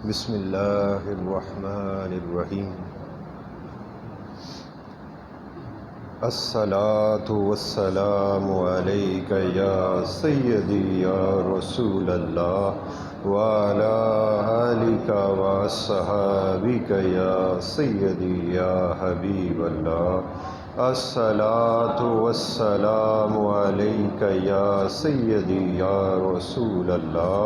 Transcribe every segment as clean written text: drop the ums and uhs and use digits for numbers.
بسم اللہ الرحمن الرحیم الصلاۃ والسلام علیک یا سیدی یا رسول اللہ وعلی آلک واصحابک یا سیدی یا حبیب اللہ الصلاۃ والسلام علیک یا سیدی یا رسول اللہ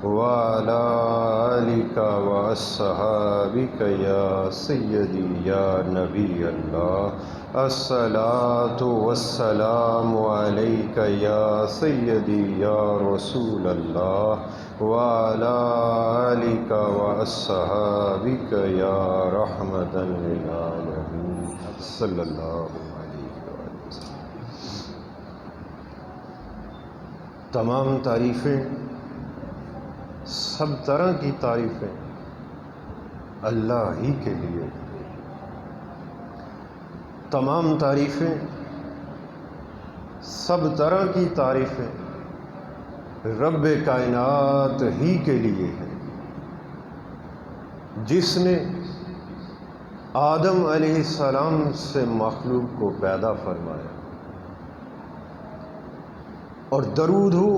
وعلی آلک واصحابک یا سیدی یا نبی اللہ الصلاۃ والسلام علیک یا سیدی یا رسول اللہ وعلی آلک واصحابک یا رحمۃ للعالمین صلی اللہ علیہ وسلم۔ تمام تعریفیں، سب طرح کی تعریفیں اللہ ہی کے لیے، تمام تعریفیں، سب طرح کی تعریفیں رب کائنات ہی کے لیے ہیں، جس نے آدم علیہ السلام سے مخلوق کو پیدا فرمایا، اور درود ہو،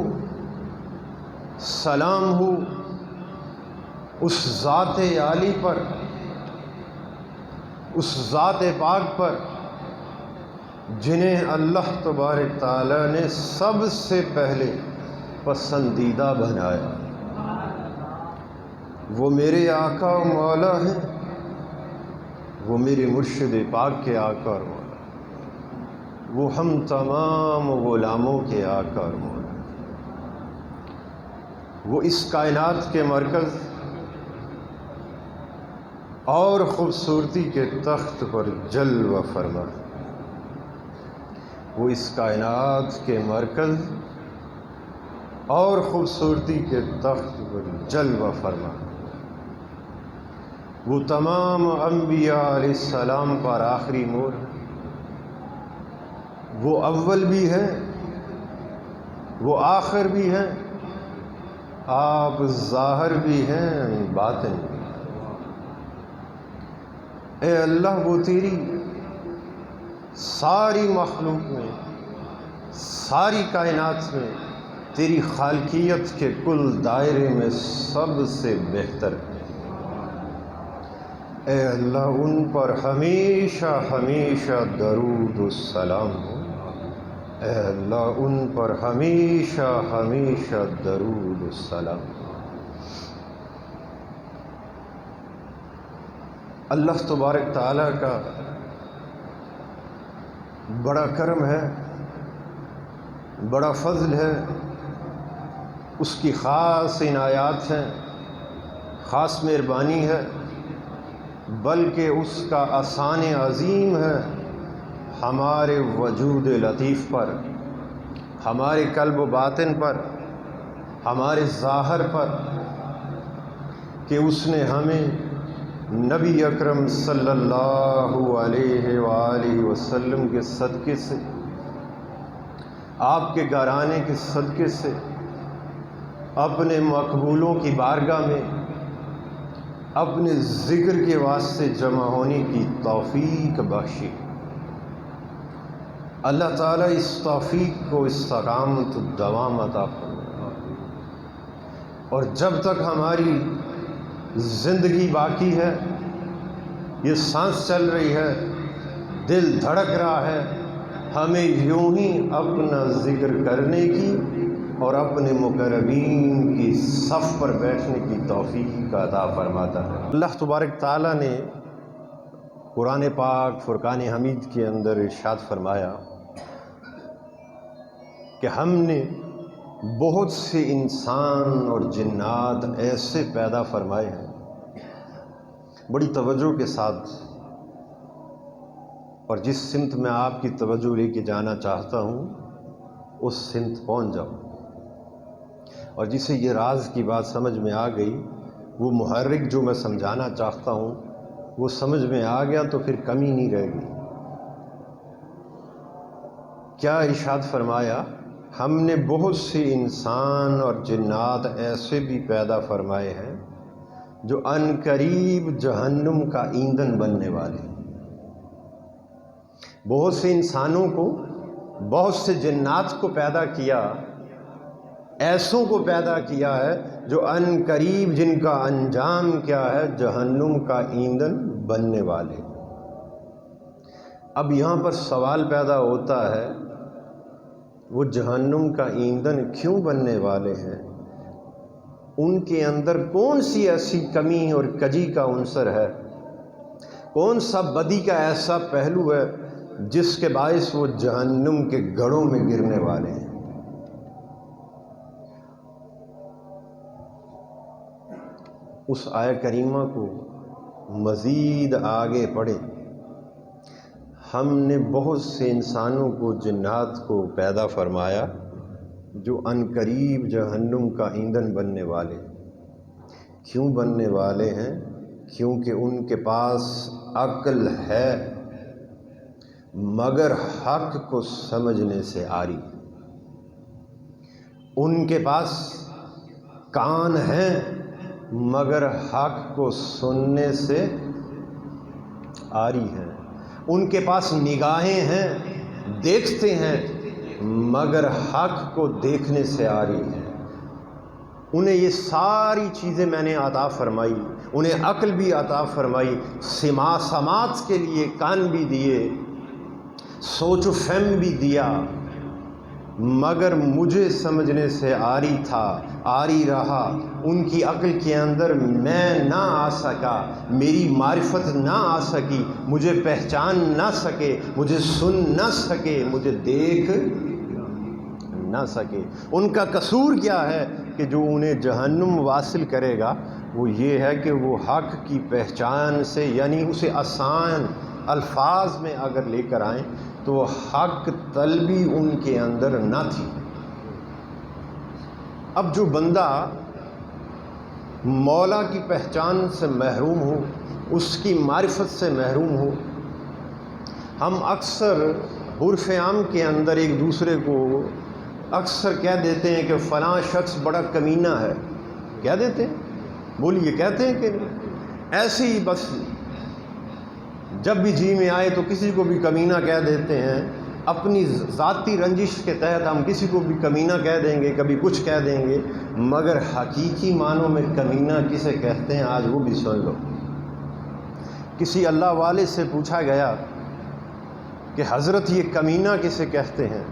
سلام ہو اس ذات عالی پر، اس ذات پاک پر جنہیں اللہ تبارک تعالیٰ نے سب سے پہلے پسندیدہ بنایا۔ وہ میرے آقا و مولا ہیں، وہ میرے مرشد پاک کے آقا اور مولا، وہ ہم تمام غلاموں کے آقا اور مولا، وہ اس کائنات کے مرکز اور خوبصورتی کے تخت پر جلوہ فرما، وہ اس کائنات کے مرکز اور خوبصورتی کے تخت پر جلوہ فرما، وہ تمام انبیاء علیہ السلام پر آخری مور ہے، وہ اول بھی ہے، وہ آخر بھی ہے، آپ ظاہر بھی ہیں باطن بھی۔ اے اللہ، وہ تیری ساری مخلوق میں، ساری کائنات میں، تیری خالقیت کے کل دائرے میں سب سے بہتر ہے۔ اے اللہ، ان پر ہمیشہ ہمیشہ درود و سلام ہو۔ اے اللہ، ان پر ہمیشہ ہمیشہ درود و سلام ہو۔ اللہ تبارک تعالیٰ کا بڑا کرم ہے، بڑا فضل ہے، اس کی خاص عنایات ہیں، خاص مہربانی ہے، بلکہ اس کا احسان عظیم ہے ہمارے وجود لطیف پر، ہمارے قلب و باطن پر، ہمارے ظاہر پر، کہ اس نے ہمیں نبی اکرم صلی اللہ علیہ وآلہ وسلم کے صدقے سے، آپ کے گھرانے کے صدقے سے، اپنے مقبولوں کی بارگاہ میں اپنے ذکر کے واسطے جمع ہونے کی توفیق بخشی۔ اللہ تعالیٰ اس توفیق کو استقامت دوام عطا فرمائے، اور جب تک ہماری زندگی باقی ہے، یہ سانس چل رہی ہے، دل دھڑک رہا ہے، ہمیں یوں ہی اپنا ذکر کرنے کی اور اپنے مقربین کی صف پر بیٹھنے کی توفیق عطا فرماتا ہے۔ اللہ تبارک تعالیٰ نے قرآن پاک فرقان حمید کے اندر ارشاد فرمایا کہ ہم نے بہت سے انسان اور جنات ایسے پیدا فرمائے ہیں۔ بڑی توجہ کے ساتھ، اور جس سمت میں آپ کی توجہ لے کے جانا چاہتا ہوں اس سمت پہنچ جاؤ، اور جسے یہ راز کی بات سمجھ میں آ گئی، وہ محرک جو میں سمجھانا چاہتا ہوں وہ سمجھ میں آ گیا تو پھر کمی نہیں رہ گئی۔ کیا ارشاد فرمایا؟ ہم نے بہت سے انسان اور جنات ایسے بھی پیدا فرمائے ہیں جو ان قریب جہنم کا ایندھن بننے والے ہیں۔ بہت سے انسانوں کو، بہت سے جنات کو پیدا کیا، ایسوں کو پیدا کیا ہے جو ان قریب جن کا انجام کیا ہے، جہنم کا ایندھن بننے والے۔ اب یہاں پر سوال پیدا ہوتا ہے، وہ جہنم کا ایندھن کیوں بننے والے ہیں؟ ان کے اندر کون سی ایسی کمی اور کجی کا عنصر ہے؟ کون سا بدی کا ایسا پہلو ہے جس کے باعث وہ جہنم کے گڑھوں میں گرنے والے ہیں؟ اس آیہ کریمہ کو مزید آگے پڑھیں۔ ہم نے بہت سے انسانوں کو، جنات کو پیدا فرمایا جو ان قریب جہنم کا ایندھن بننے والے۔ کیوں بننے والے ہیں؟ کیونکہ ان کے پاس عقل ہے مگر حق کو سمجھنے سے عاری۔ ان کے پاس کان ہیں مگر حق کو سننے سے عاری ہیں۔ ان کے پاس نگاہیں ہیں، دیکھتے ہیں مگر حق کو دیکھنے سے عاری ہیں۔ انہیں یہ ساری چیزیں میں نے عطا فرمائی، انہیں عقل بھی عطا فرمائی، سماعت کے لیے کان بھی دیے، سوچ و فہم بھی دیا، مگر مجھے سمجھنے سے عاری تھا، عاری رہا۔ ان کی عقل کے اندر میں نہ آ سکا، میری معرفت نہ آ سکی، مجھے پہچان نہ سکے، مجھے سن نہ سکے، مجھے دیکھ نہ سکے۔ ان کا قصور کیا ہے کہ جو انہیں جہنم واصل کرے گا وہ یہ ہے کہ وہ حق کی پہچان سے، یعنی اسے آسان الفاظ میں اگر لے کر آئیں تو حق طلبی ان کے اندر نہ تھی۔ اب جو بندہ مولا کی پہچان سے محروم ہو، اس کی معرفت سے محروم ہو، ہم اکثر عرف عام کے اندر ایک دوسرے کو اکثر کہہ دیتے ہیں کہ فلاں شخص بڑا کمینہ ہے، کہہ دیتے ہیں، بولیے کہتے ہیں کہ ایسے ہی بس جب بھی جی میں آئے تو کسی کو بھی کمینہ کہہ دیتے ہیں، اپنی ذاتی رنجش کے تحت ہم کسی کو بھی کمینہ کہہ دیں گے، کبھی کچھ کہہ دیں گے، مگر حقیقی معنوں میں کمینہ کسے کہتے ہیں آج وہ بھی سن لو۔ کسی اللہ والے سے پوچھا گیا کہ حضرت یہ کمینہ کسے کہتے ہیں؟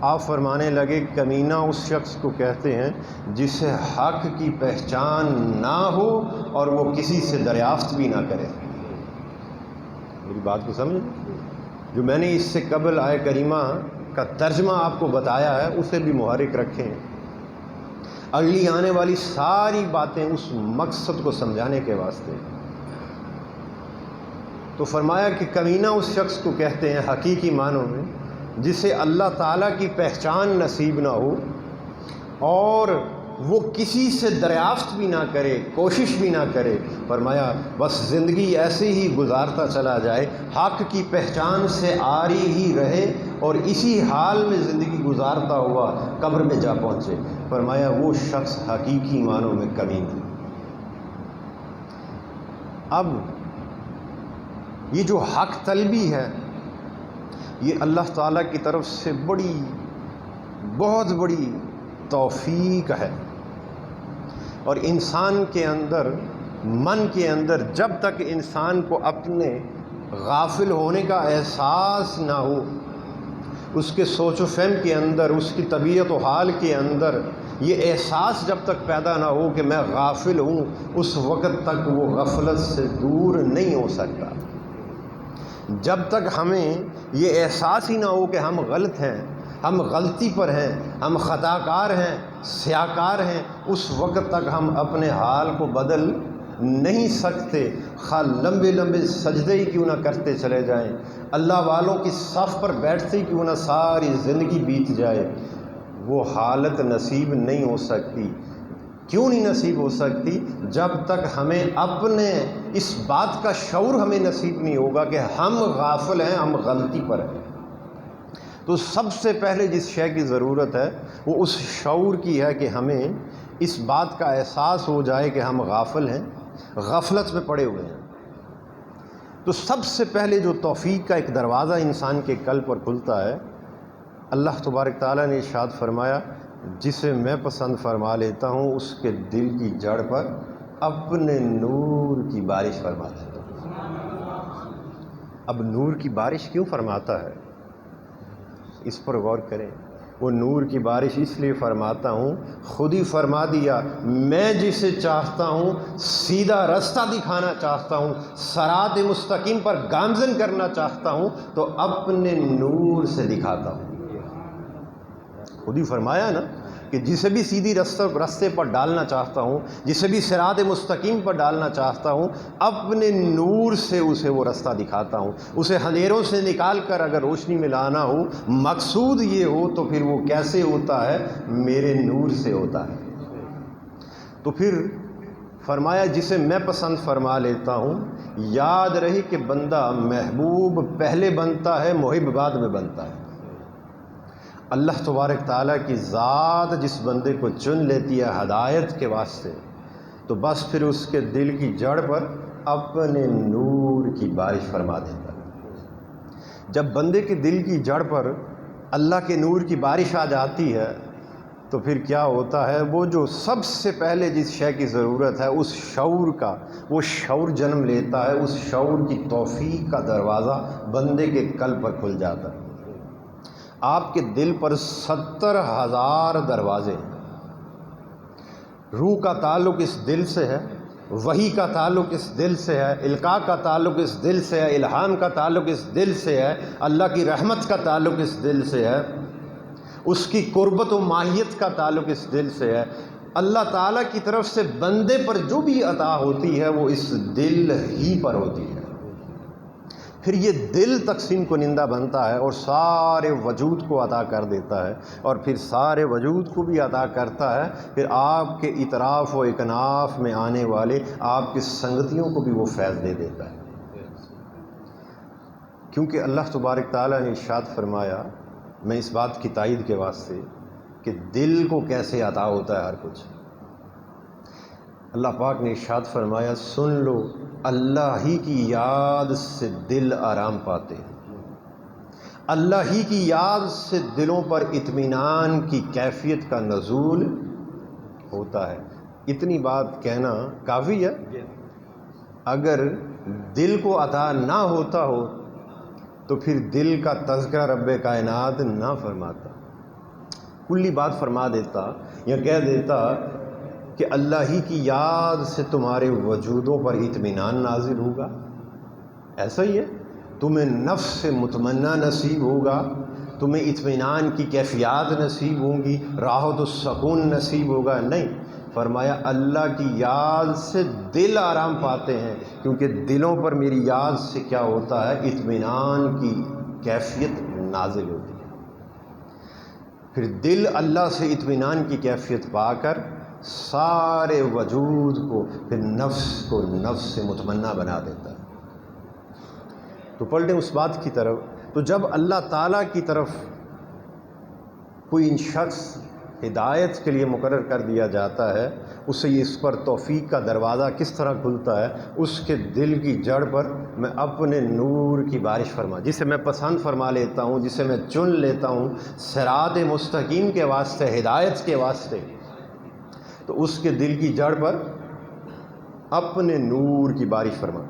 آپ فرمانے لگے کمینہ اس شخص کو کہتے ہیں جسے حق کی پہچان نہ ہو اور وہ کسی سے دریافت بھی نہ کرے۔ میری بات کو سمجھ؟ جو میں نے اس سے قبل آیہ کریمہ کا ترجمہ آپ کو بتایا ہے اسے بھی محرک رکھیں، اگلی آنے والی ساری باتیں اس مقصد کو سمجھانے کے واسطے۔ تو فرمایا کہ کمینہ اس شخص کو کہتے ہیں حقیقی معنوں میں جسے اللہ تعالیٰ کی پہچان نصیب نہ ہو اور وہ کسی سے دریافت بھی نہ کرے، کوشش بھی نہ کرے۔ فرمایا بس زندگی ایسے ہی گزارتا چلا جائے، حق کی پہچان سے عاری ہی رہے اور اسی حال میں زندگی گزارتا ہوا قبر میں جا پہنچے۔ فرمایا وہ شخص حقیقی معنوں میں کمینہ۔ اب یہ جو حق طلبی ہے یہ اللہ تعالیٰ کی طرف سے بہت بڑی توفیق ہے، اور انسان کے اندر، من کے اندر جب تک انسان کو اپنے غافل ہونے کا احساس نہ ہو، اس کے سوچ و فہم کے اندر، اس کی طبیعت و حال کے اندر یہ احساس جب تک پیدا نہ ہو کہ میں غافل ہوں، اس وقت تک وہ غفلت سے دور نہیں ہو سکتا۔ جب تک ہمیں یہ احساس ہی نہ ہو کہ ہم غلط ہیں، ہم غلطی پر ہیں، ہم خطا کار ہیں، سیاکار ہیں، اس وقت تک ہم اپنے حال کو بدل نہیں سکتے، خواہ لمبے لمبے سجدے ہی کیوں نہ کرتے چلے جائیں، اللہ والوں کی صف پر بیٹھتے ہی کیوں نہ ساری زندگی بیت جائے، وہ حالت نصیب نہیں ہو سکتی۔ کیوں نہیں نصیب ہو سکتی؟ جب تک ہمیں اپنے اس بات کا شعور ہمیں نصیب نہیں ہوگا کہ ہم غافل ہیں، ہم غلطی پر ہیں۔ تو سب سے پہلے جس شے کی ضرورت ہے وہ اس شعور کی ہے کہ ہمیں اس بات کا احساس ہو جائے کہ ہم غافل ہیں، غفلت میں پڑے ہوئے ہیں، تو سب سے پہلے جو توفیق کا ایک دروازہ انسان کے قلب پر کھلتا ہے، اللہ تبارک تعالیٰ نے ارشاد فرمایا جسے میں پسند فرما لیتا ہوں اس کے دل کی جڑ پر اپنے نور کی بارش فرما دیتا ہوں۔ اب نور کی بارش کیوں فرماتا ہے، اس پر غور کریں۔ وہ نور کی بارش اس لیے فرماتا ہوں، خود ہی فرما دیا میں جسے چاہتا ہوں سیدھا رستہ دکھانا چاہتا ہوں، صراط مستقیم پر گامزن کرنا چاہتا ہوں تو اپنے نور سے دکھاتا ہوں۔ خود ہی فرمایا نا کہ جسے بھی سیدھی رستے پر ڈالنا چاہتا ہوں، جسے بھی صراط مستقیم پر ڈالنا چاہتا ہوں، اپنے نور سے اسے وہ رستہ دکھاتا ہوں۔ اسے اندھیروں سے نکال کر اگر روشنی میں لانا ہو، مقصود یہ ہو، تو پھر وہ کیسے ہوتا ہے؟ میرے نور سے ہوتا ہے۔ تو پھر فرمایا جسے میں پسند فرما لیتا ہوں۔ یاد رہے کہ بندہ محبوب پہلے بنتا ہے، محب بعد میں بنتا ہے۔ اللہ تبارک تعالیٰ کی ذات جس بندے کو چن لیتی ہے ہدایت کے واسطے، تو بس پھر اس کے دل کی جڑ پر اپنے نور کی بارش فرما دیتا ہے۔ جب بندے کے دل کی جڑ پر اللہ کے نور کی بارش آ جاتی ہے تو پھر کیا ہوتا ہے؟ وہ جو سب سے پہلے جس شے کی ضرورت ہے اس شعور کا، وہ شعور جنم لیتا ہے، اس شعور کی توفیق کا دروازہ بندے کے قلب پر کھل جاتا ہے۔ آپ کے دل پر 70,000 دروازے ہیں۔ روح کا تعلق اس دل سے ہے، وحی کا تعلق اس دل سے ہے، القاء کا تعلق اس دل سے ہے، الہام کا تعلق اس دل سے ہے، اللہ کی رحمت کا تعلق اس دل سے ہے، اس کی قربت و ماہیت کا تعلق اس دل سے ہے۔ اللہ تعالیٰ کی طرف سے بندے پر جو بھی عطا ہوتی ہے وہ اس دل ہی پر ہوتی ہے۔ پھر یہ دل تقسیم کنندہ بنتا ہے اور سارے وجود کو عطا کر دیتا ہے، اور پھر سارے وجود کو بھی عطا کرتا ہے، پھر آپ کے اطراف و اکناف میں آنے والے آپ کی سنگتیوں کو بھی وہ فیض دے دیتا ہے۔ کیونکہ اللہ تبارک تعالیٰ نے ارشاد فرمایا، میں اس بات کی تائید کے واسطے کہ دل کو کیسے عطا ہوتا ہے ہر کچھ، اللہ پاک نے ارشاد فرمایا سن لو اللہ ہی کی یاد سے دل آرام پاتے ہیں، اللہ ہی کی یاد سے دلوں پر اطمینان کی کیفیت کا نزول ہوتا ہے۔ اتنی بات کہنا کافی ہے۔ اگر دل کو عطا نہ ہوتا ہو تو پھر دل کا تذکرہ رب کائنات نہ فرماتا، کلی بات فرما دیتا یا کہہ دیتا کہ اللہ ہی کی یاد سے تمہارے وجودوں پر اطمینان نازل ہوگا۔ ایسا ہی ہے، تمہیں نفس مطمئنہ نصیب ہوگا، تمہیں اطمینان کی کیفیات نصیب ہوں گی، راحت و سکون نصیب ہوگا۔ نہیں، فرمایا اللہ کی یاد سے دل آرام پاتے ہیں، کیونکہ دلوں پر میری یاد سے کیا ہوتا ہے؟ اطمینان کی کیفیت نازل ہوتی ہے۔ پھر دل اللہ سے اطمینان کی کیفیت پا کر سارے وجود کو، پھر نفس کو نفس سے مطمئنہ بنا دیتا ہے۔ تو پلٹیں اس بات کی طرف، تو جب اللہ تعالیٰ کی طرف کوئی ان شخص ہدایت کے لیے مقرر کر دیا جاتا ہے، اسے اس پر توفیق کا دروازہ کس طرح کھلتا ہے؟ اس کے دل کی جڑ پر میں اپنے نور کی بارش فرما، جسے میں پسند فرما لیتا ہوں، جسے میں چن لیتا ہوں صراط مستقیم کے واسطے، ہدایت کے واسطے، تو اس کے دل کی جڑ پر اپنے نور کی بارش فرما۔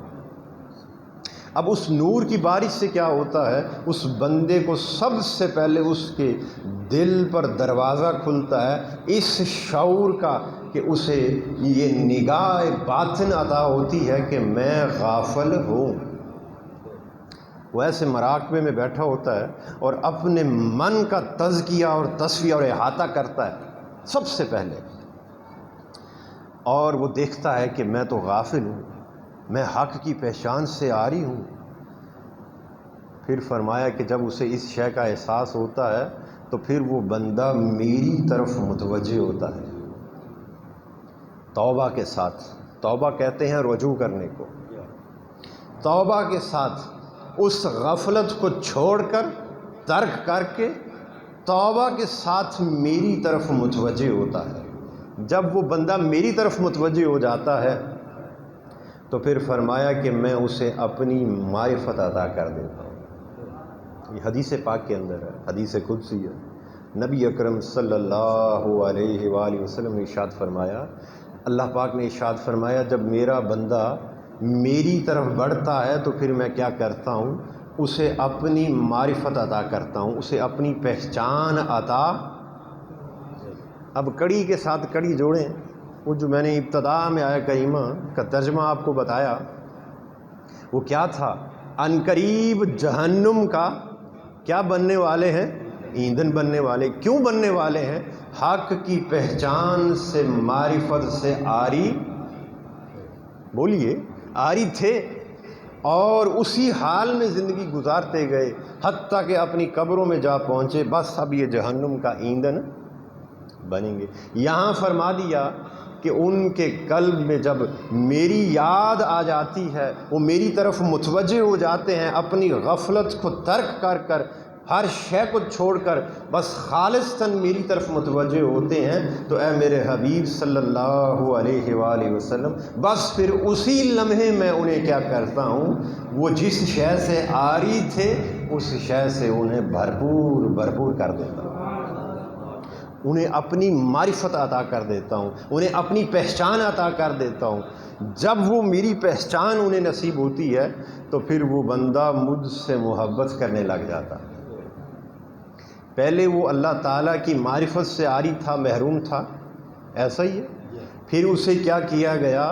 اب اس نور کی بارش سے کیا ہوتا ہے؟ اس بندے کو سب سے پہلے اس کے دل پر دروازہ کھلتا ہے اس شعور کا کہ اسے یہ نگاہ باطن عطا ہوتی ہے کہ میں غافل ہوں۔ وہ ایسے مراقبے میں بیٹھا ہوتا ہے اور اپنے من کا تزکیہ اور تصفیہ اور احاطہ کرتا ہے سب سے پہلے، اور وہ دیکھتا ہے کہ میں تو غافل ہوں، میں حق کی پہچان سے عاری ہوں۔ پھر فرمایا کہ جب اسے اس شے کا احساس ہوتا ہے تو پھر وہ بندہ میری طرف متوجہ ہوتا ہے توبہ کے ساتھ۔ توبہ کہتے ہیں رجوع کرنے کو۔ توبہ کے ساتھ اس غفلت کو چھوڑ کر، ترک کر کے توبہ کے ساتھ میری طرف متوجہ ہوتا ہے۔ جب وہ بندہ میری طرف متوجہ ہو جاتا ہے تو پھر فرمایا کہ میں اسے اپنی معرفت عطا کر دیتا ہوں۔ یہ حدیث پاک کے اندر ہے، حدیث قدسی ہے۔ نبی اکرم صلی اللہ علیہ وآلہ وسلم نے ارشاد فرمایا، اللہ پاک نے ارشاد فرمایا، جب میرا بندہ میری طرف بڑھتا ہے تو پھر میں کیا کرتا ہوں، اسے اپنی معرفت عطا کرتا ہوں، اسے اپنی پہچان عطا۔ اب کڑی کے ساتھ کڑی جوڑیں، وہ جو میں نے ابتدا میں آیہ کریمہ کا ترجمہ آپ کو بتایا وہ کیا تھا؟ عنقریب جہنم کا کیا بننے والے ہیں؟ ایندھن بننے والے۔ کیوں بننے والے ہیں؟ حق کی پہچان سے، معرفت سے عاری، بولیے عاری تھے، اور اسی حال میں زندگی گزارتے گئے حتیٰ کہ اپنی قبروں میں جا پہنچے، بس اب یہ جہنم کا ایندھن بنیں گے۔ یہاں فرما دیا کہ ان کے قلب میں جب میری یاد آ جاتی ہے، وہ میری طرف متوجہ ہو جاتے ہیں، اپنی غفلت کو ترک کر کر، ہر شے کو چھوڑ کر بس خالصتاً میری طرف متوجہ ہوتے ہیں، تو اے میرے حبیب صلی اللہ علیہ وآلہ وسلم، بس پھر اسی لمحے میں انہیں کیا کرتا ہوں، وہ جس شے سے عاری تھے اس شے سے انہیں بھرپور کر دیتا ہوں، انہیں اپنی معرفت عطا کر دیتا ہوں، انہیں اپنی پہچان عطا کر دیتا ہوں۔ جب وہ میری پہچان انہیں نصیب ہوتی ہے تو پھر وہ بندہ مجھ سے محبت کرنے لگ جاتا ہے۔ پہلے وہ اللہ تعالیٰ کی معرفت سے عاری تھا، محروم تھا، ایسا ہی ہے۔ پھر اسے کیا کیا گیا،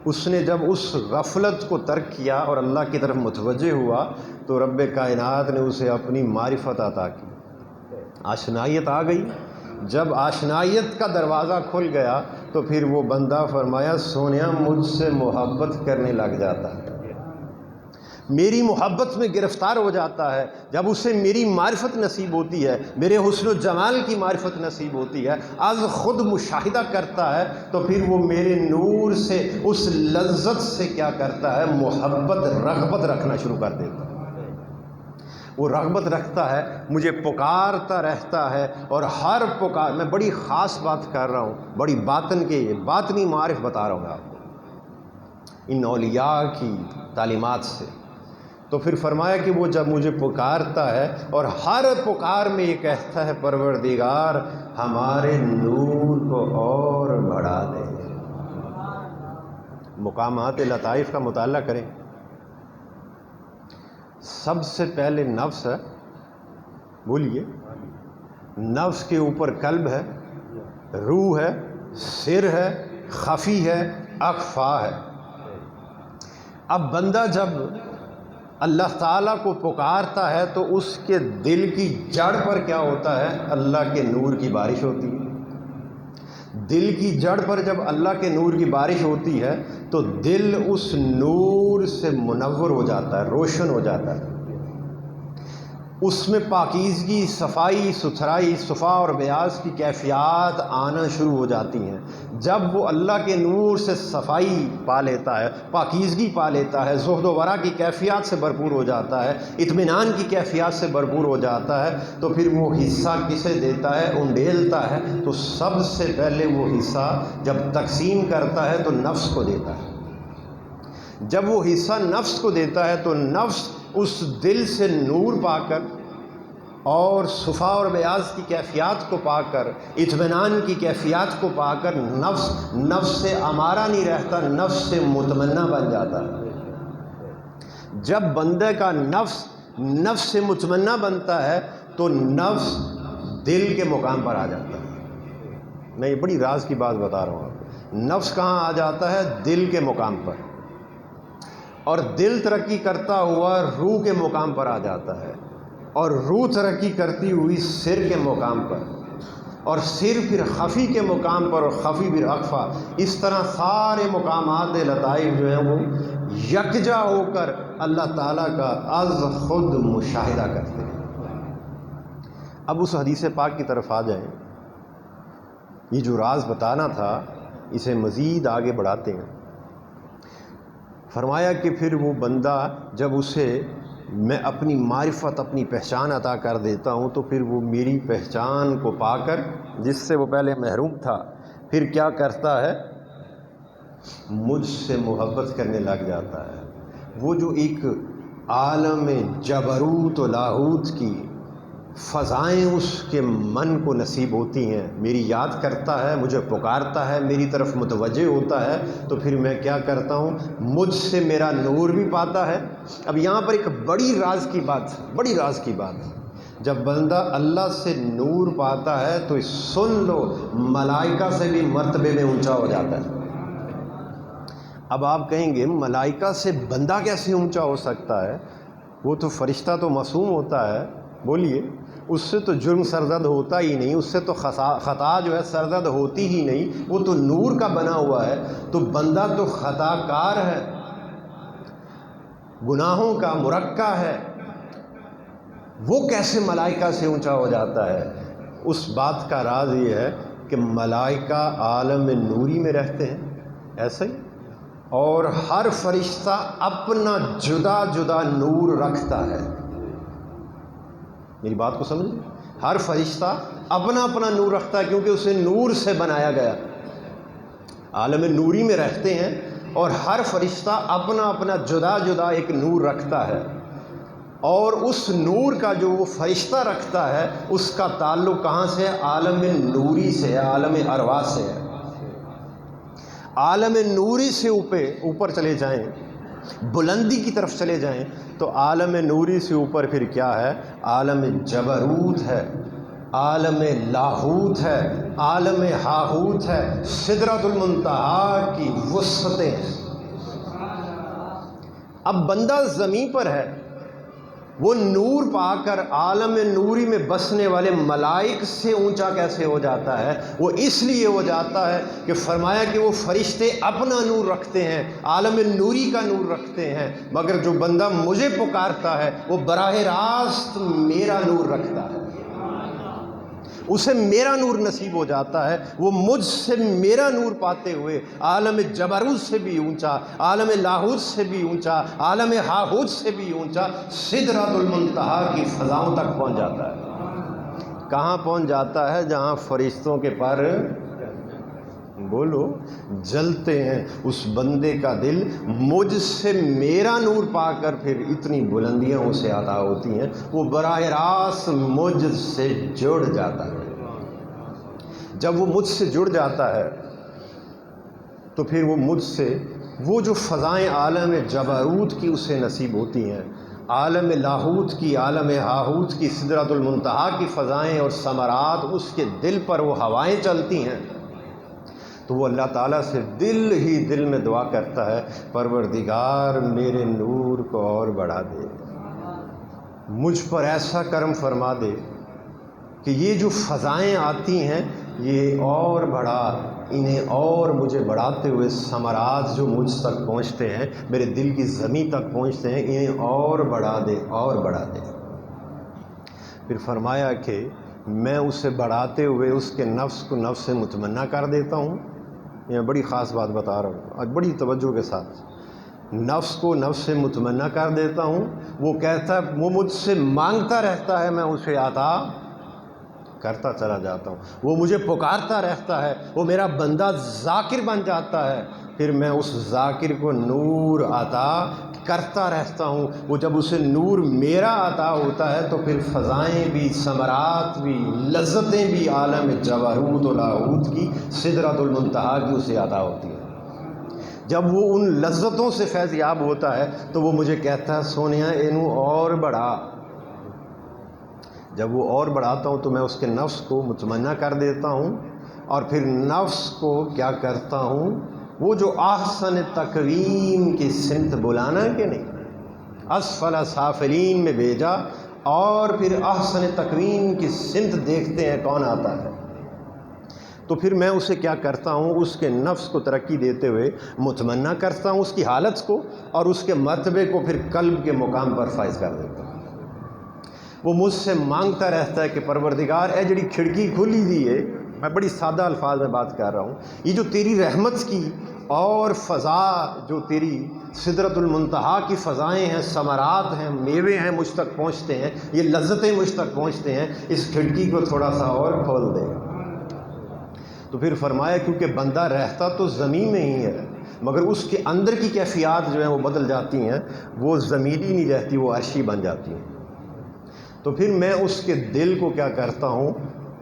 اس نے جب اس غفلت کو ترک کیا اور اللہ کی طرف متوجہ ہوا تو رب کائنات نے اسے اپنی معرفت عطا کی، آشنائیت آ گئی۔ جب آشنائیت کا دروازہ کھل گیا تو پھر وہ بندہ فرمایا سونیا مجھ سے محبت کرنے لگ جاتا ہے، میری محبت میں گرفتار ہو جاتا ہے۔ جب اسے میری معرفت نصیب ہوتی ہے، میرے حسن و جمال کی معرفت نصیب ہوتی ہے، از خود مشاہدہ کرتا ہے، تو پھر وہ میرے نور سے، اس لذت سے کیا کرتا ہے، محبت، رغبت رکھنا شروع کر دیتا ہے۔ وہ رغبت رکھتا ہے، مجھے پکارتا رہتا ہے، اور ہر پکار، میں بڑی خاص بات کر رہا ہوں، بڑی باطن کے باطنی معارف بتا رہا ہوں میں آپ کو ان اولیاء کی تعلیمات سے۔ تو پھر فرمایا کہ وہ جب مجھے پکارتا ہے اور ہر پکار میں یہ کہتا ہے پروردگار ہمارے نور کو اور بڑھا دے۔ مقامات لطائف کا مطالعہ کریں، سب سے پہلے نفس ہے، بولیے، نفس کے اوپر قلب ہے، روح ہے، سر ہے، خفی ہے، اخفا ہے۔ اب بندہ جب اللہ تعالیٰ کو پکارتا ہے تو اس کے دل کی جڑ پر کیا ہوتا ہے، اللہ کے نور کی بارش ہوتی ہے۔ دل کی جڑ پر جب اللہ کے نور کی بارش ہوتی ہے تو دل اس نور سے منور ہو جاتا ہے، روشن ہو جاتا ہے، اس میں پاکیزگی، صفائی ستھرائی، صفا اور بیاض کی کیفیات آنا شروع ہو جاتی ہیں۔ جب وہ اللہ کے نور سے صفائی پا لیتا ہے، پاکیزگی پا لیتا ہے، زہد و ورع کی کیفیات سے بھرپور ہو جاتا ہے، اطمینان کی کیفیات سے بھرپور ہو جاتا ہے، تو پھر وہ حصہ کسے دیتا ہے، انڈیلتا ہے، تو سب سے پہلے وہ حصہ جب تقسیم کرتا ہے تو نفس کو دیتا ہے۔ جب وہ حصہ نفس کو دیتا ہے تو نفس اس دل سے نور پا کر اور صفا اور بیاض کی کیفیات کو پا کر، اطمینان کی کیفیات کو پا کر نفس سے امارہ نہیں رہتا، نفس سے مطمئنہ بن جاتا ہے۔ جب بندے کا نفس سے مطمئنہ بنتا ہے تو نفس دل کے مقام پر آ جاتا ہے۔ میں یہ بڑی راز کی بات بتا رہا ہوں آپ کو۔ نفس کہاں آ جاتا ہے؟ دل کے مقام پر، اور دل ترقی کرتا ہوا روح کے مقام پر آ جاتا ہے، اور روح ترقی کرتی ہوئی سر کے مقام پر، اور سر پھر خفی کے مقام پر، اور خفی پھر اخفا۔ اس طرح سارے مقامات لطائف جو ہیں وہ یکجا ہو کر اللہ تعالیٰ کا از خود مشاہدہ کرتے ہیں۔ اب اس حدیث پاک کی طرف آ جائیں۔ یہ جو راز بتانا تھا اسے مزید آگے بڑھاتے ہیں۔ فرمایا کہ پھر وہ بندہ جب اسے میں اپنی معرفت، اپنی پہچان عطا کر دیتا ہوں تو پھر وہ میری پہچان کو پا کر، جس سے وہ پہلے محروم تھا، پھر کیا کرتا ہے؟ مجھ سے محبت کرنے لگ جاتا ہے۔ وہ جو ایک عالم جبروت و لاہوت کی فضائیں اس کے من کو نصیب ہوتی ہیں، میری یاد کرتا ہے، مجھے پکارتا ہے، میری طرف متوجہ ہوتا ہے، تو پھر میں کیا کرتا ہوں؟ مجھ سے میرا نور بھی پاتا ہے۔ اب یہاں پر ایک بڑی راز کی بات ہے، جب بندہ اللہ سے نور پاتا ہے تو سن لو، ملائکہ سے بھی مرتبے میں اونچا ہو جاتا ہے۔ اب آپ کہیں گے ملائکہ سے بندہ کیسے اونچا ہو سکتا ہے؟ وہ تو فرشتہ تو معصوم ہوتا ہے۔ بولیے، اس سے تو جرم سرزد ہوتا ہی نہیں، اس سے تو خطا جو ہے سرزد ہوتی ہی نہیں، وہ تو نور کا بنا ہوا ہے۔ تو بندہ تو خطا کار ہے، گناہوں کا مرکہ ہے، وہ کیسے ملائکہ سے اونچا ہو جاتا ہے؟ اس بات کا راز یہ ہے کہ ملائکہ عالم نوری میں رہتے ہیں، ایسے ہی، اور ہر فرشتہ اپنا جدا جدا نور رکھتا ہے۔ میری بات کو سمجھیں، ہر فرشتہ اپنا اپنا نور رکھتا ہے، کیونکہ اسے نور سے بنایا گیا۔ عالم نوری میں رہتے ہیں اور ہر فرشتہ اپنا اپنا جدا جدا ایک نور رکھتا ہے، اور اس نور کا جو وہ فرشتہ رکھتا ہے اس کا تعلق کہاں سے ہے؟ عالم نوری سے ہے، عالم ارواح سے ہے۔ عالم نوری سے اوپر چلے جائیں، بلندی کی طرف چلے جائیں، تو عالم نوری سے اوپر پھر کیا ہے؟ عالم جبروت ہے، عالم لاہوت ہے، عالم ہاہوت ہے، سدرۃ المنتہا کی وسعتیں ہیں۔ اب بندہ زمین پر ہے، وہ نور پا کر عالم نوری میں بسنے والے ملائک سے اونچا کیسے ہو جاتا ہے؟ وہ اس لیے ہو جاتا ہے کہ فرمایا کہ وہ فرشتے اپنا نور رکھتے ہیں، عالم نوری کا نور رکھتے ہیں، مگر جو بندہ مجھے پکارتا ہے وہ براہ راست میرا نور رکھتا ہے، اسے میرا نور نصیب ہو جاتا ہے۔ وہ مجھ سے میرا نور پاتے ہوئے عالم جبروت سے بھی اونچا، عالم لاہوت سے بھی اونچا، عالم ہاہوت سے بھی اونچا، سدرۃ المنتہا کی فضاؤں تک پہنچ جاتا ہے۔ کہاں پہنچ جاتا ہے؟ جہاں فرشتوں کے پر بولو جلتے ہیں۔ اس بندے کا دل مجھ سے میرا نور پا کر پھر اتنی بلندیاں اسے عطا ہوتی ہیں، وہ براہ راست مجھ سے جڑ جاتا ہے۔ جب وہ مجھ سے جڑ جاتا ہے تو پھر وہ مجھ سے وہ جو فضائیں عالم جبروت کی اسے نصیب ہوتی ہیں، عالم لاہوت کی، عالم ہاہوت کی، سدرۃ المنتہا کی فضائیں اور ثمرات، اس کے دل پر وہ ہوائیں چلتی ہیں، تو وہ اللہ تعالیٰ سے دل ہی دل میں دعا کرتا ہے، پروردگار میرے نور کو اور بڑھا دے، مجھ پر ایسا کرم فرما دے کہ یہ جو فضائیں آتی ہیں یہ اور بڑھا، انہیں اور مجھے بڑھاتے ہوئے ثمرات جو مجھ تک پہنچتے ہیں، میرے دل کی زمین تک پہنچتے ہیں، انہیں اور بڑھا دے، اور بڑھا دے۔ پھر فرمایا کہ میں اسے بڑھاتے ہوئے اس کے نفس کو نفس سے مطمئنہ کر دیتا ہوں۔ یہ بڑی خاص بات بتا رہا ہوں، آج بڑی توجہ کے ساتھ، نفس کو نفس سے مطمئنہ کر دیتا ہوں۔ وہ کہتا ہے، وہ مجھ سے مانگتا رہتا ہے، میں اسے عطا کرتا چلا جاتا ہوں۔ وہ مجھے پکارتا رہتا ہے، وہ میرا بندہ ذاکر بن جاتا ہے، پھر میں اس ذاکر کو نور عطا کرتا رہتا ہوں۔ وہ جب اسے نور میرا عطا ہوتا ہے تو پھر فضائیں بھی، ثمرات بھی، لذتیں بھی عالم جبروت و لاہوت کی، سدرۃ المنتہا کی اسے عطا ہوتی ہیں۔ جب وہ ان لذتوں سے فیض یاب ہوتا ہے تو وہ مجھے کہتا ہے، سونیا اینو اور بڑھا۔ جب وہ اور بڑھاتا ہوں تو میں اس کے نفس کو مطمئنہ کر دیتا ہوں، اور پھر نفس کو کیا کرتا ہوں؟ وہ جو احسن تقویم کی سمت بلانا ہے کہ نہیں، اسفل سافلین میں بھیجا، اور پھر احسن تقویم کی سمت دیکھتے ہیں کون آتا ہے، تو پھر میں اسے کیا کرتا ہوں؟ اس کے نفس کو ترقی دیتے ہوئے مطمئنہ کرتا ہوں اس کی حالت کو، اور اس کے مرتبے کو پھر قلب کے مقام پر فائز کر دیتا ہوں۔ وہ مجھ سے مانگتا رہتا ہے کہ پروردگار اے جڑی کھڑکی کھلی دی ہے، میں بڑی سادہ الفاظ میں بات کر رہا ہوں، یہ جو تیری رحمت کی اور فضا، جو تیری سدرۃ المنتہا کی فضائیں ہیں، ثمرات ہیں، میوے ہیں، مجھ تک پہنچتے ہیں، یہ لذتیں مجھ تک پہنچتے ہیں، اس کھڑکی کو تھوڑا سا اور کھول دے۔ تو پھر فرمایا کیونکہ بندہ رہتا تو زمین میں ہی ہے مگر اس کے اندر کی کیفیات جو ہیں وہ بدل جاتی ہیں، وہ زمینی نہیں رہتی، وہ عرشی بن جاتی ہیں۔ تو پھر میں اس کے دل کو کیا کرتا ہوں،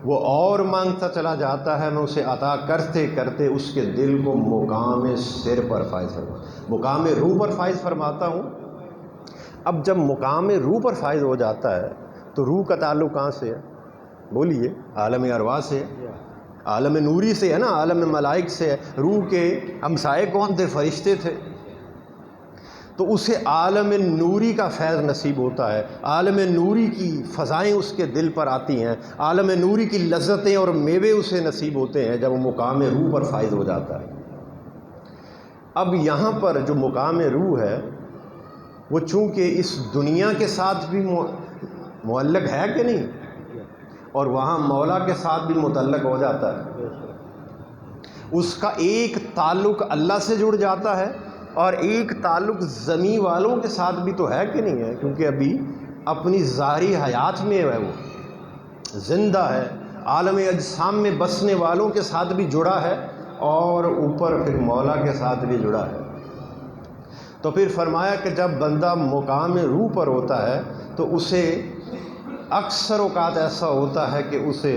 وہ اور مانگتا چلا جاتا ہے، میں اسے عطا کرتے کرتے اس کے دل کو مقام سر پر فائز مقام روح پر فائز فرماتا ہوں۔ اب جب مقام روح پر فائز ہو جاتا ہے تو روح کا تعلق کہاں سے ہے؟ بولیے، عالم ارواح سے ہے، عالم نوری سے ہے نا، عالم ملائک سے ہے۔ روح کے ہمسائے کون تھے؟ فرشتے تھے۔ تو اسے عالم نوری کا فیض نصیب ہوتا ہے، عالم نوری کی فضائیں اس کے دل پر آتی ہیں، عالم نوری کی لذتیں اور میوے اسے نصیب ہوتے ہیں جب وہ مقام روح پر فائز ہو جاتا ہے۔ اب یہاں پر جو مقام روح ہے وہ چونکہ اس دنیا کے ساتھ بھی معلق ہے کہ نہیں، اور وہاں مولا کے ساتھ بھی متعلق ہو جاتا ہے، اس کا ایک تعلق اللہ سے جڑ جاتا ہے اور ایک تعلق زمین والوں کے ساتھ بھی تو ہے کہ نہیں ہے، کیونکہ ابھی اپنی ظاہری حیات میں ہے، وہ زندہ ہے، عالم اجسام میں بسنے والوں کے ساتھ بھی جڑا ہے اور اوپر پھر مولا کے ساتھ بھی جڑا ہے۔ تو پھر فرمایا کہ جب بندہ مقام روح پر ہوتا ہے تو اسے اکثر اوقات ایسا ہوتا ہے کہ اسے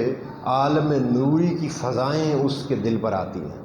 عالم نوری کی فضائیں اس کے دل پر آتی ہیں،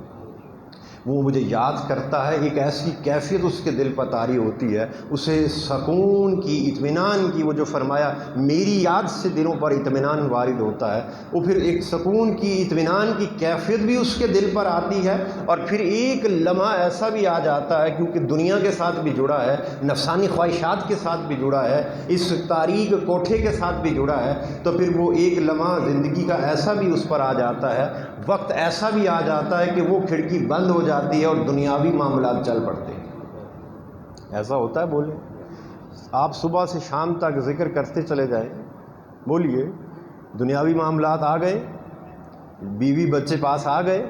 وہ مجھے یاد کرتا ہے، ایک ایسی کیفیت اس کے دل پر طاری ہوتی ہے، اسے سکون کی، اطمینان کی، وہ جو فرمایا میری یاد سے دلوں پر اطمینان وارد ہوتا ہے، وہ پھر ایک سکون کی، اطمینان کی کیفیت بھی اس کے دل پر آتی ہے، اور پھر ایک لمحہ ایسا بھی آ جاتا ہے کیونکہ دنیا کے ساتھ بھی جڑا ہے، نفسانی خواہشات کے ساتھ بھی جڑا ہے، اس تاریک کوٹھے کے ساتھ بھی جڑا ہے، تو پھر وہ ایک لمحہ زندگی کا ایسا بھی اس پر آ جاتا ہے، وقت ایسا بھی آ جاتا ہے کہ وہ کھڑکی بند ہو جاتی ہے اور دنیاوی معاملات چل پڑتے ہیں۔ ایسا ہوتا ہے؟ بولیں، آپ صبح سے شام تک ذکر کرتے چلے جائیں، بولیے، دنیاوی معاملات آ گئے، بیوی بچے پاس آ گئے،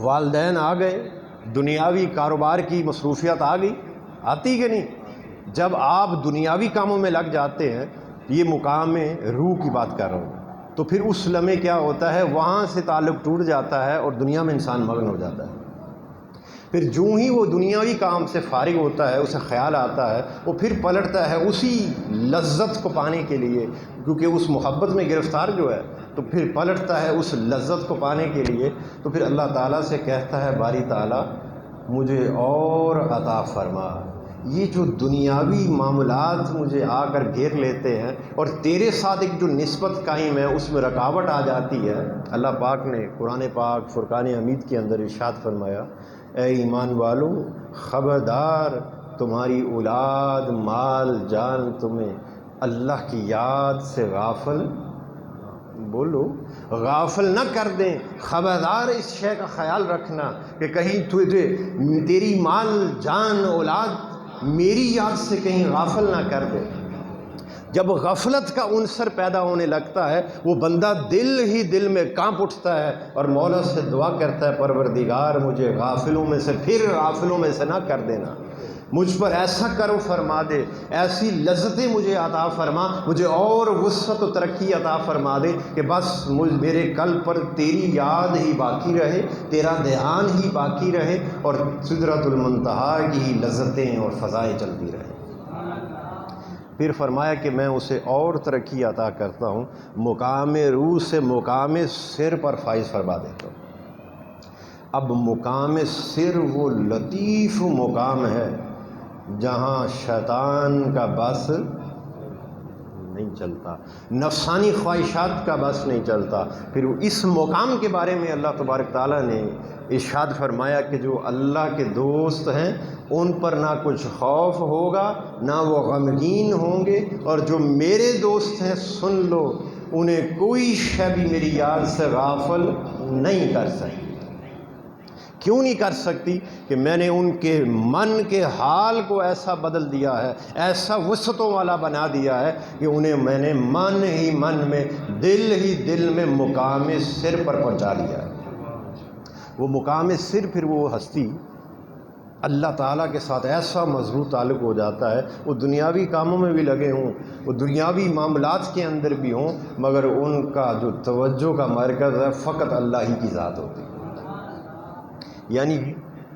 والدین آ گئے، دنیاوی کاروبار کی مصروفیات آ گئی، آتی کہ نہیں؟ جب آپ دنیاوی کاموں میں لگ جاتے ہیں، یہ مقام روح کی بات کر رہا ہوں، تو پھر اس لمحے کیا ہوتا ہے، وہاں سے تعلق ٹوٹ جاتا ہے اور دنیا میں انسان مگن ہو جاتا ہے۔ پھر جو ہی وہ دنیاوی کام سے فارغ ہوتا ہے، اسے خیال آتا ہے، وہ پھر پلٹتا ہے اسی لذت کو پانے کے لیے، کیونکہ اس محبت میں گرفتار جو ہے، تو پھر پلٹتا ہے اس لذت کو پانے کے لیے، تو پھر اللہ تعالیٰ سے کہتا ہے باری تعالیٰ مجھے اور عطا فرما، یہ جو دنیاوی معاملات مجھے آ کر گھیر لیتے ہیں اور تیرے ساتھ ایک جو نسبت قائم ہے اس میں رکاوٹ آ جاتی ہے۔ اللہ پاک نے قرآن پاک فرقان حمید کے اندر ارشاد فرمایا، اے ایمان والو، خبردار تمہاری اولاد، مال، جان تمہیں اللہ کی یاد سے غافل، بولو، غافل نہ کر دیں۔ خبردار اس شے کا خیال رکھنا کہ کہیں تجھے تیری مال، جان، اولاد میری یاد سے کہیں غافل نہ کر دے۔ جب غفلت کا عنصر پیدا ہونے لگتا ہے، وہ بندہ دل ہی دل میں کانپ اٹھتا ہے اور مولا سے دعا کرتا ہے، پروردگار مجھے غافلوں میں سے، پھر غافلوں میں سے نہ کر دینا، مجھ پر ایسا کرو فرما دے، ایسی لذتیں مجھے عطا فرما، مجھے اور وسعت و ترقی عطا فرما دے کہ بس میرے قلب پر تیری یاد ہی باقی رہے، تیرا دھیان ہی باقی رہے، اور سدرۃ المنتہا کی ہی لذتیں اور فضائیں چلتی رہیں۔ پھر فرمایا کہ میں اسے اور ترقی عطا کرتا ہوں، مقام روح سے مقام سر پر فائز فرما دیتا ہوں۔ اب مقام سر وہ لطیف مقام ہے جہاں شیطان کا بس نہیں چلتا، نفسانی خواہشات کا بس نہیں چلتا۔ پھر اس مقام کے بارے میں اللہ تبارک تعالیٰ نے ارشاد فرمایا کہ جو اللہ کے دوست ہیں ان پر نہ کچھ خوف ہوگا، نہ وہ غمگین ہوں گے، اور جو میرے دوست ہیں سن لو، انہیں کوئی شے بھی میری یاد سے غافل نہیں کر سکتی۔ کیوں نہیں کر سکتی؟ کہ میں نے ان کے من کے حال کو ایسا بدل دیا ہے، ایسا وسعتوں والا بنا دیا ہے کہ انہیں میں نے من ہی من میں، دل ہی دل میں مقام سر پر پہنچا دیا ہے۔ وہ مقام سر پھر وہ ہستی اللہ تعالیٰ کے ساتھ ایسا مضبوط تعلق ہو جاتا ہے، وہ دنیاوی کاموں میں بھی لگے ہوں، وہ دنیاوی معاملات کے اندر بھی ہوں، مگر ان کا جو توجہ کا مرکز ہے فقط اللہ ہی کی ذات ہوتی ہے۔ یعنی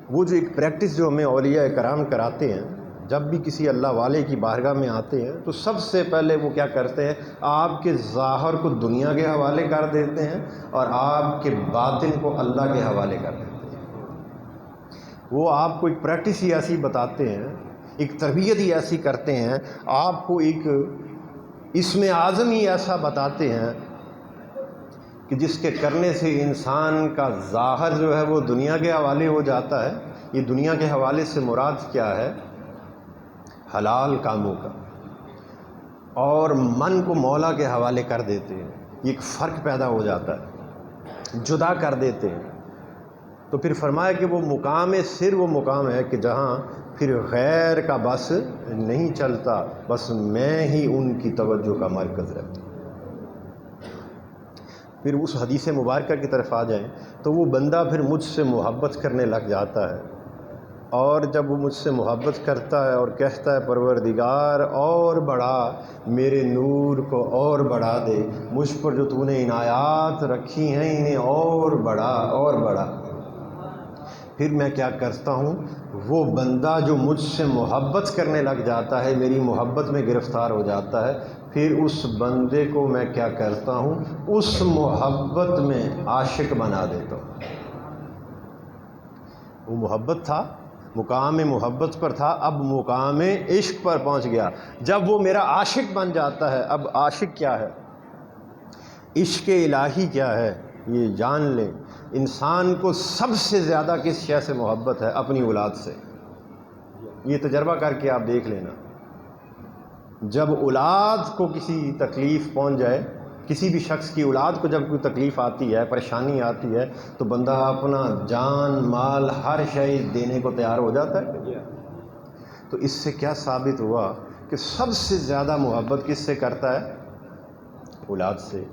وہ جو ایک پریکٹس جو ہمیں اولیاء کرام کراتے ہیں، جب بھی کسی اللہ والے کی بارگاہ میں آتے ہیں تو سب سے پہلے وہ کیا کرتے ہیں، آپ کے ظاہر کو دنیا کے حوالے کر دیتے ہیں اور آپ کے باطن کو اللہ کے حوالے کر دیتے ہیں۔ وہ آپ کو ایک پریکٹس ہی ایسی بتاتے ہیں، ایک تربیت ہی ایسی کرتے ہیں، آپ کو ایک اسم اعظم ہی ایسا بتاتے ہیں کہ جس کے کرنے سے انسان کا ظاہر جو ہے وہ دنیا کے حوالے ہو جاتا ہے۔ یہ دنیا کے حوالے سے مراد کیا ہے؟ حلال کاموں کا، اور من کو مولا کے حوالے کر دیتے ہیں۔ ایک فرق پیدا ہو جاتا ہے، جدا کر دیتے ہیں۔ تو پھر فرمایا کہ وہ مقام سر وہ مقام ہے کہ جہاں پھر غیر کا بس نہیں چلتا، بس میں ہی ان کی توجہ کا مرکز رہتا۔ پھر اس حدیث مبارکہ کی طرف آ جائیں تو وہ بندہ پھر مجھ سے محبت کرنے لگ جاتا ہے، اور جب وہ مجھ سے محبت کرتا ہے اور کہتا ہے پروردگار اور بڑھا، میرے نور کو اور بڑھا دے، مجھ پر جو تو نے عنایات رکھی ہیں انہیں اور بڑھا اور بڑھا، پھر میں کیا کرتا ہوں، وہ بندہ جو مجھ سے محبت کرنے لگ جاتا ہے، میری محبت میں گرفتار ہو جاتا ہے، پھر اس بندے کو میں کیا کرتا ہوں، اس محبت میں عاشق بنا دیتا ہوں۔ وہ محبت تھا، مقام محبت پر تھا، اب مقام عشق پر پہنچ گیا۔ جب وہ میرا عاشق بن جاتا ہے، اب عاشق کیا ہے، عشق الہی کیا ہے، یہ جان لیں۔ انسان کو سب سے زیادہ کس شے سے محبت ہے؟ اپنی اولاد سے۔ یہ تجربہ کر کے آپ دیکھ لینا، جب اولاد کو کسی تکلیف پہنچ جائے، کسی بھی شخص کی اولاد کو جب کوئی تکلیف آتی ہے، پریشانی آتی ہے، تو بندہ اپنا جان مال ہر شے دینے کو تیار ہو جاتا ہے۔ تو اس سے کیا ثابت ہوا کہ سب سے زیادہ محبت کس سے کرتا ہے؟ اولاد سے۔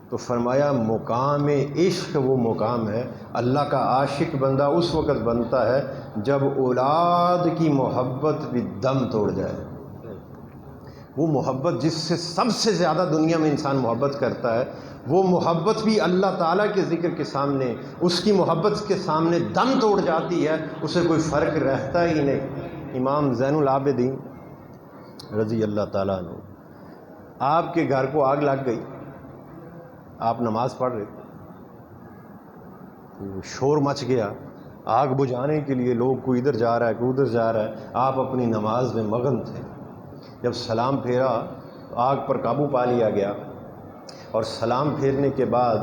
تو فرمایا مقام عشق وہ مقام ہے، اللہ کا عاشق بندہ اس وقت بنتا ہے جب اولاد کی محبت بھی دم توڑ جائے۔ وہ محبت جس سے سب سے زیادہ دنیا میں انسان محبت کرتا ہے، وہ محبت بھی اللہ تعالیٰ کے ذکر کے سامنے، اس کی محبت کے سامنے دم توڑ جاتی ہے، اسے کوئی فرق رہتا ہی نہیں۔ امام زین العابدین رضی اللہ تعالیٰ عنہ، آپ کے گھر کو آگ لگ گئی، آپ نماز پڑھ رہے تھے، شور مچ گیا، آگ بجھانے کے لیے لوگ کوئی ادھر جا رہا ہے کوئی ادھر جا رہا ہے، آپ اپنی نماز میں مگن تھے۔ جب سلام پھیرا تو آگ پر قابو پا لیا گیا، اور سلام پھیرنے کے بعد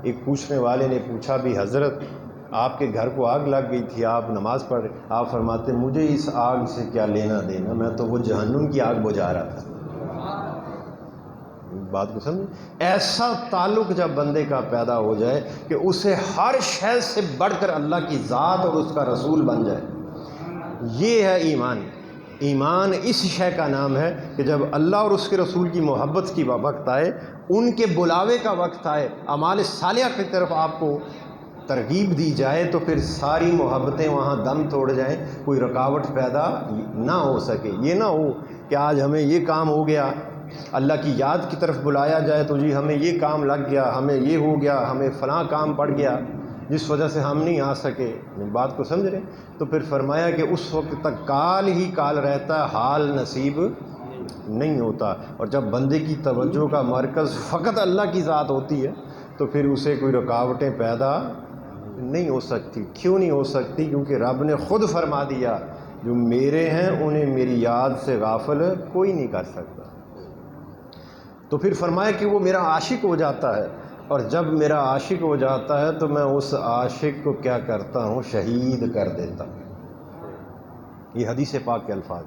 ایک پوچھنے والے نے پوچھا بھی حضرت آپ کے گھر کو آگ لگ گئی تھی، آپ نماز پڑھ رہے، آپ فرماتے مجھے اس آگ سے کیا لینا دینا، میں تو وہ جہنم کی آگ بجھا رہا تھا۔ بات کو سمجھ، ایسا تعلق جب بندے کا پیدا ہو جائے کہ اسے ہر شے سے بڑھ کر اللہ کی ذات اور اس کا رسول بن جائے، یہ ہے ایمان۔ ایمان اس شے کا نام ہے کہ جب اللہ اور اس کے رسول کی محبت کی وقت آئے، ان کے بلاوے کا وقت آئے، اعمال صالحہ کی طرف آپ کو ترغیب دی جائے، تو پھر ساری محبتیں وہاں دم توڑ جائیں، کوئی رکاوٹ پیدا نہ ہو سکے۔ یہ نہ ہو کہ آج ہمیں یہ کام ہو گیا، اللہ کی یاد کی طرف بلایا جائے تو جی ہمیں یہ کام لگ گیا، ہمیں یہ ہو گیا، ہمیں فلاں کام پڑ گیا جس وجہ سے ہم نہیں آ سکے۔ بات کو سمجھ رہے؟ تو پھر فرمایا کہ اس وقت تک کال ہی کال رہتا ہے، حال نصیب نہیں ہوتا۔ اور جب بندے کی توجہ کا مرکز فقط اللہ کی ذات ہوتی ہے تو پھر اسے کوئی رکاوٹیں پیدا نہیں ہو سکتی۔ کیوں نہیں ہو سکتی؟ کیونکہ رب نے خود فرما دیا جو میرے ہیں انہیں میری یاد سے غافل کوئی نہیں کر سکتا۔ تو پھر فرمایا کہ وہ میرا عاشق ہو جاتا ہے، اور جب میرا عاشق ہو جاتا ہے تو میں اس عاشق کو کیا کرتا ہوں؟ شہید کر دیتا ہوں۔ یہ حدیث پاک کے الفاظ،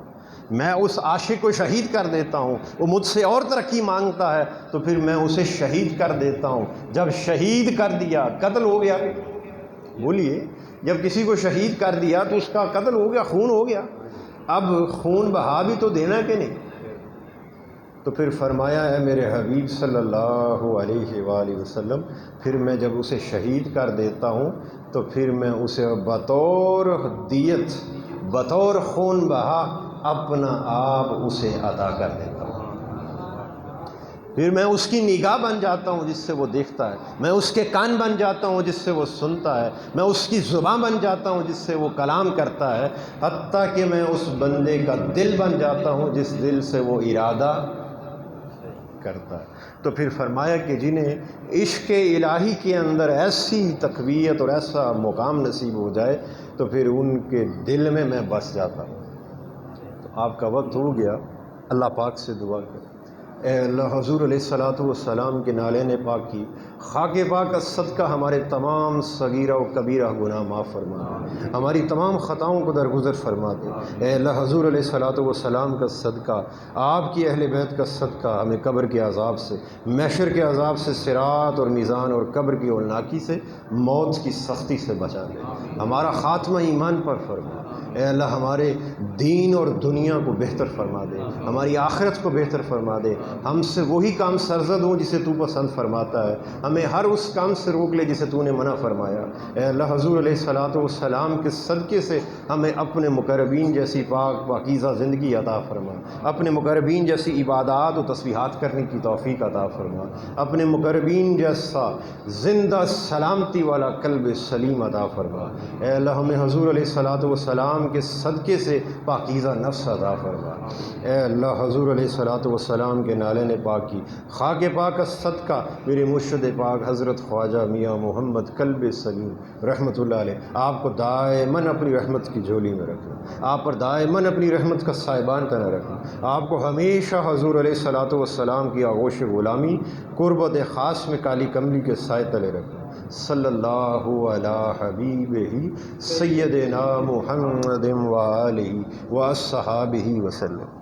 میں اس عاشق کو شہید کر دیتا ہوں۔ وہ مجھ سے اور ترقی مانگتا ہے تو پھر میں اسے شہید کر دیتا ہوں۔ جب شہید کر دیا، قتل ہو گیا، بولیے، جب کسی کو شہید کر دیا تو اس کا قتل ہو گیا، خون ہو گیا، اب خون بہا بھی تو دینا کہ نہیں؟ تو پھر فرمایا ہے میرے حبیب صلی اللہ علیہ وآلہ وسلم، پھر میں جب اسے شہید کر دیتا ہوں تو پھر میں اسے بطور دیت، بطور خون بہا اپنا آپ اسے عطا کر دیتا ہوں۔ پھر میں اس کی نگاہ بن جاتا ہوں جس سے وہ دیکھتا ہے، میں اس کے کان بن جاتا ہوں جس سے وہ سنتا ہے، میں اس کی زبان بن جاتا ہوں جس سے وہ کلام کرتا ہے، حتیٰ کہ میں اس بندے کا دل بن جاتا ہوں جس دل سے وہ ارادہ کرتا ہے۔ تو پھر فرمایا کہ جنہیں عشق الہی کے اندر ایسی تقویت اور ایسا مقام نصیب ہو جائے تو پھر ان کے دل میں بس جاتا ہوں۔ تو آپ کا وقت ہو گیا، اللہ پاک سے دعا کریں، اے اللہ حضور علیہ الصلوۃ والسلام کے نالین پاک کی خاک پاک کا صدقہ ہمارے تمام صغیرہ و کبیرہ گناہ معاف فرما دے، ہماری تمام خطاؤں کو درگزر فرما دے۔ اے اللہ حضور علیہ الصلوۃ والسلام کا صدقہ، آپ کی اہل بیت کا صدقہ، ہمیں قبر کے عذاب سے، محشر کے عذاب سے، صراط اور میزان اور قبر کی ہولناکی سے، موت کی سختی سے بچا دے، ہمارا خاتمہ ایمان پر فرما۔ اے اللہ ہمارے دین اور دنیا کو بہتر فرما دے، ہماری آخرت کو بہتر فرما دے، ہم سے وہی کام سرزد ہوں جسے تو پسند فرماتا ہے، ہمیں ہر اس کام سے روک لے جسے تو نے منع فرمایا۔ اے اللہ حضور علیہ الصلوۃ والسلام کے صدقے سے ہمیں اپنے مقربین جیسی پاک پاکیزہ زندگی عطا فرما، اپنے مقربین جیسی عبادات و تسبیحات کرنے کی توفیق عطا فرما، اپنے مقربین جیسا زندہ سلامتی والا قلب سلیم عطا فرما۔ اے اللہ ہمیں حضور علیہ الصلوۃ والسلام کے صدقے سے پاکیزہ نفس عطا فرما۔ اے اللہ حضور علیہ الصلوۃ والسلام کے نالین پاک کی خاک پاک کا صدقہ میرے مرشد پاک حضرت خواجہ میاں محمد قلب سلیم رحمۃ اللہ علیہ آپ کو دائماً اپنی رحمت کی جھولی میں رکھنا، آپ پر دائماً اپنی رحمت کا سائبان بنا رکھنا، آپ کو ہمیشہ حضور علیہ الصلوۃ والسلام کی آغوش غلامی قربت خاص میں کالی کملی کے سائے تلے رکھنا۔ صلی اللہ علی حبیبہ سیدنا محمد و آلہ و اصحابہ وسلم۔